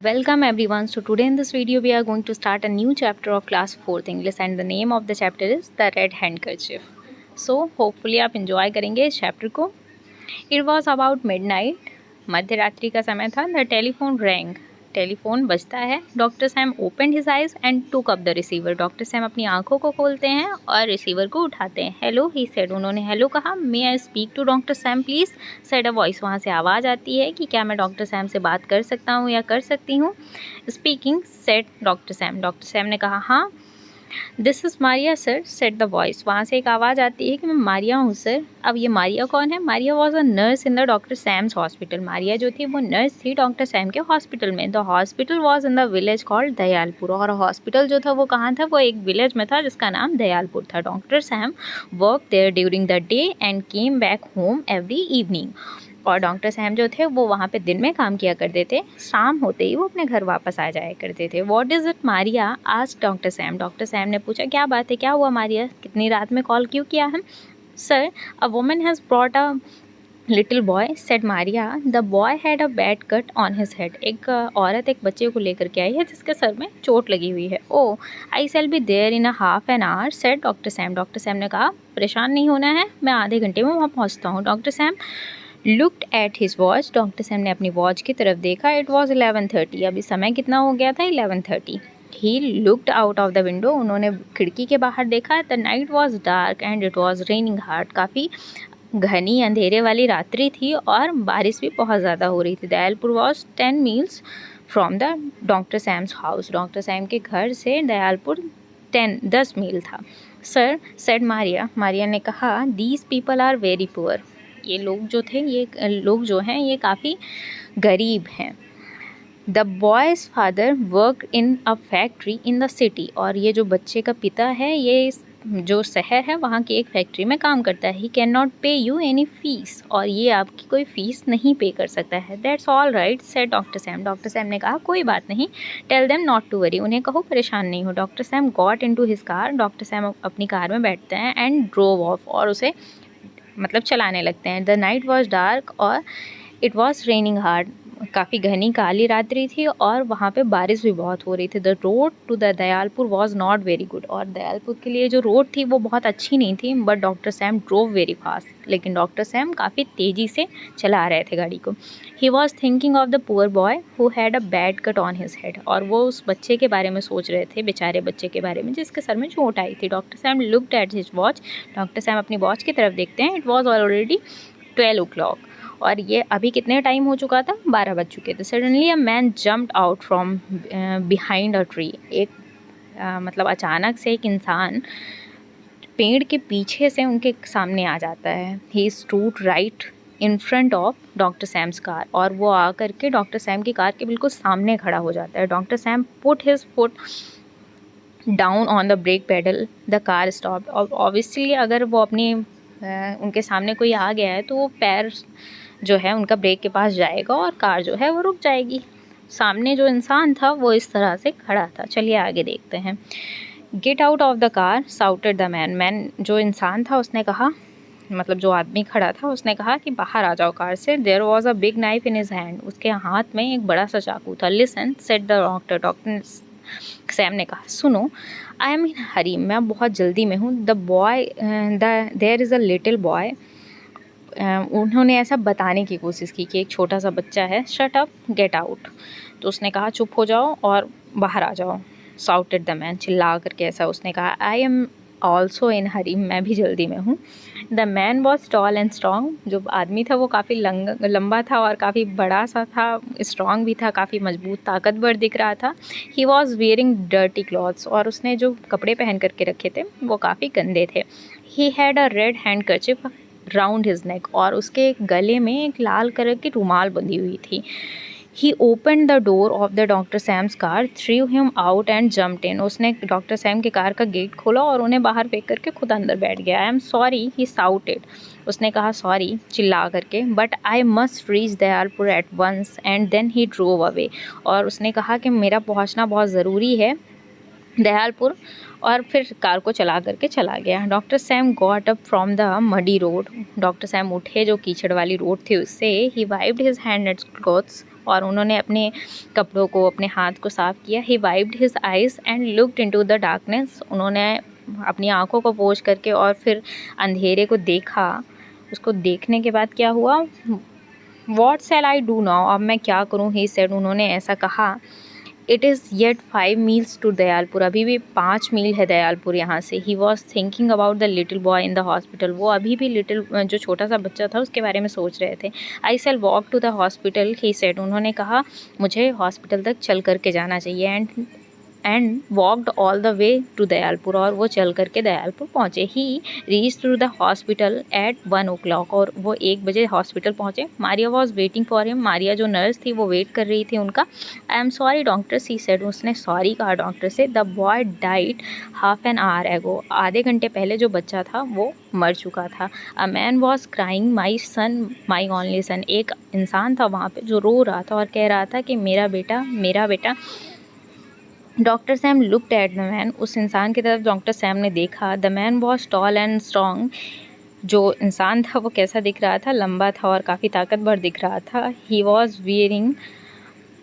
Welcome everyone. So today in this video we are going to start a new chapter of class 4th English and the name of the chapter is The Red Handkerchief. So hopefully आप enjoy करेंगे इस chapter को. It was about midnight. मध्य रात्रि का समय था. The telephone rang. Telephone बजता है. Doctor Sam open his eyes and took up the receiver. Doctor Sam अपनी आंखों को खोलते हैं और रिसीवर को उठाते हैं. Hello he said. उन्होंने हेलो कहा. May I speak to doctor Sam please. Said a voice. वहाँ से आवाज़ आती है कि क्या मैं डॉक्टर सैम से बात कर सकता हूँ या कर सकती हूँ. Speaking said doctor Sam. Doctor Sam ने कहा हाँ. This is Maria sir set the voice. वहाँ से एक आवाज़ आती है कि मैं मारिया हूँ सर. अब ये मारिया कौन है? Maria was a nurse in the doctor Sam's hospital. Maria जो थी वो नर्स थी डॉक्टर सैम के हॉस्पिटल में. The hospital was in the village called Dayalpur. और हॉस्पिटल जो था वो कहाँ था? वो एक विलेज में था जिसका नाम दयालपुर था. Doctor Sam work there during the day and came back home every evening. और डॉक्टर सैम जो थे वो वहाँ पे दिन में काम किया करते थे. शाम होते ही वो अपने घर वापस आ जाया करते थे. What is it Maria? Asked doctor Sam. Doctor Sam ने पूछा क्या बात है, क्या हुआ मारिया, कितनी रात में कॉल क्यों किया है? Sir a woman has brought a little boy said Maria. The boy had a bad cut on his head. एक औरत एक बच्चे को लेकर के आई है जिसके सर में चोट लगी हुई है. Oh I shall be there in a half an hour said doctor Sam. Doctor Sam ने कहा परेशान नहीं होना है, मैं आधे घंटे में वहाँ पहुँचता हूँ. Doctor Sam looked at his watch. Doctor Sam ने अपनी वॉच की तरफ देखा. It was 11:30. अभी समय कितना हो गया था? 11:30. He looked out of the window. उन्होंने खिड़की के बाहर देखा. The night was dark and it was raining hard. काफ़ी घनी अंधेरे वाली रात्रि थी और बारिश भी बहुत ज़्यादा हो रही थी. Dayalpur was 10 miles from the doctor Sam's house. Doctor Sam के घर से दयालपुर 10 मील था. Sir said Maria. मारिया ने कहा these people are very poor. ये लोग जो थे, ये लोग जो हैं ये काफ़ी गरीब हैं. The boys father work in a factory in the city. और ये जो बच्चे का पिता है ये जो शहर है वहाँ की एक फैक्ट्री में काम करता है. ही कैन नॉट पे यू एनी फीस. और ये आपकी कोई फ़ीस नहीं पे कर सकता है. That's all right said doctor Sam. Doctor Sam ने कहा कोई बात नहीं. Tell them not to worry. उन्हें कहो परेशान नहीं हो. Doctor Sam got in to his car. Doctor Sam अपनी कार में बैठते हैं एंड ड्रोव ऑफ. और उसे मतलब चलाने लगते हैं. द नाइट वॉज डार्क और इट वॉज रेनिंग हार्ड. काफ़ी घनी काली रात्रि थी और वहाँ पे बारिश भी बहुत हो रही थी. The road to the Dayalpur was not very good. और दयालपुर के लिए जो रोड थी वो बहुत अच्छी नहीं थी. But doctor Sam drove very fast. लेकिन डॉक्टर सैम काफ़ी तेज़ी से चला रहे थे गाड़ी को. ही was thinking of the poor boy who had a bad cut on his head. और वो उस बच्चे के बारे में सोच रहे थे, बेचारे बच्चे के बारे में जिसके सर में चोट आई थी. Doctor Sam looked at his watch. Doctor Sam अपनी वॉच की तरफ देखते हैं. It was already 12 o'clock. और ये अभी कितने टाइम हो चुका था? 12 बज चुके थे. Suddenly a man jumped out from behind a tree. एक मतलब अचानक से एक इंसान पेड़ के पीछे से उनके सामने आ जाता है. He stood right in front of doctor Sam's car. और वो आकर के डॉक्टर सैम की कार के बिल्कुल सामने खड़ा हो जाता है. Doctor Sam put his foot down on the brake pedal. The car stopped. और ऑब्वियसली अगर वो अपनी उनके सामने कोई आ गया है तो वो पैर जो है उनका ब्रेक के पास जाएगा और कार जो है वो रुक जाएगी. सामने जो इंसान था वो इस तरह से खड़ा था. चलिए आगे देखते हैं. Get out of the car shouted the man. Man जो इंसान था उसने कहा, मतलब जो आदमी खड़ा था उसने कहा कि बाहर आ जाओ कार से. There was a big knife in his hand. उसके हाथ में एक बड़ा सा चाकू था. Listen said the doctor. Doctor Sam ने कहा सुनो. I am in hurry. मैं बहुत जल्दी में हूँ. The boy there is a little boy. उन्होंने ऐसा बताने की कोशिश की कि एक छोटा सा बच्चा है. Shut up get out. तो उसने कहा चुप हो जाओ और बाहर आ जाओ. Shouted the man. चिल्ला करके ऐसा उसने कहा. I am also in hurry. मैं भी जल्दी में हूँ. The man was tall and strong. जो आदमी था वो काफ़ी लंबा था और काफ़ी बड़ा सा था. स्ट्रॉन्ग भी था, काफ़ी मजबूत ताकतवर दिख रहा था. He was wearing dirty clothes. और उसने जो कपड़े पहन करके रखे थे वो काफ़ी गंदे थे. He had a red handkerchief round his neck. और उसके गले में एक लाल कलर की रुमाल बंधी हुई थी. He open the door of the doctor Sam's car, threw him out and jumped in. उसने डॉक्टर सैम की कार का गेट खोला और उन्हें बाहर फेंक करके खुद अंदर बैठ गया. I am sorry he shouted. उसने कहा सॉरी चिल्ला करके. But I must reach Dayalpur at once and then he drove away. और उसने कहा कि मेरा पहुंचना बहुत ज़रूरी है दयालपुर. और फिर कार को चला करके चला गया. Doctor Sam got up from the muddy road. Doctor Sam उठे जो कीचड़ वाली रोड थी उससे. He wiped his hand and clothes और उन्होंने अपने कपड़ों को, अपने हाथ को साफ़ किया। He wiped his eyes and looked into the darkness. उन्होंने अपनी आँखों को पोंछ करके और फिर अंधेरे को देखा। उसको देखने के बाद क्या हुआ, what shall I do now, अब मैं क्या करूँ, ही सेड, उन्होंने ऐसा कहा। It is yet 5 miles to Dayalpur, अभी भी 5 मील है दयालपुर यहाँ से। He was thinking about the little boy in the hospital, वो अभी भी जो छोटा सा बच्चा था उसके बारे में सोच रहे थे। I shall walk to the hospital, he said, उन्होंने कहा मुझे हॉस्पिटल तक चल करके जाना चाहिए। And walked all the way to Dayalpur, और वो चल करके दयालपुर पहुँचे। He reach to the hospital at 1 o'clock, और वो 1 बजे हॉस्पिटल पहुँचे। Maria was waiting for him, Maria जो नर्स थी वो वेट कर रही थी उनका। I am sorry doctor, she said, उसने सॉरी कहा डॉक्टर से। The boy died half an our एगो, आधे घंटे पहले जो बच्चा था वो मर चुका था। A man was crying my son my only son, एक इंसान था वहाँ पे जो रो रहा था और कह रहा था कि मेरा बेटा, मेरा बेटा। Doctor Sam looked at the man, उस इंसान की तरफ डॉक्टर सैम ने देखा। The man was tall and strong, जो इंसान था वो कैसा दिख रहा था, लंबा था और काफ़ी ताकतवर दिख रहा था। He was wearing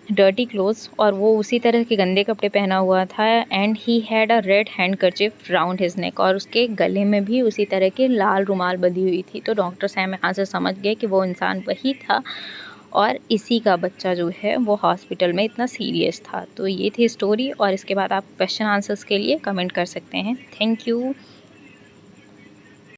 dirty clothes, और वो उसी तरह के गंदे कपड़े पहना हुआ था। And he had a red handkerchief round his neck, और उसके गले में भी उसी तरह के लाल रुमाल बंधी हुई थी। तो डॉक्टर सैम यहाँ से समझ गए कि वो इंसान वही था और इसी का बच्चा जो है वो हॉस्पिटल में इतना सीरियस था। तो ये थी स्टोरी, और इसके बाद आप क्वेश्चन आंसर्स के लिए कमेंट कर सकते हैं। Thank you.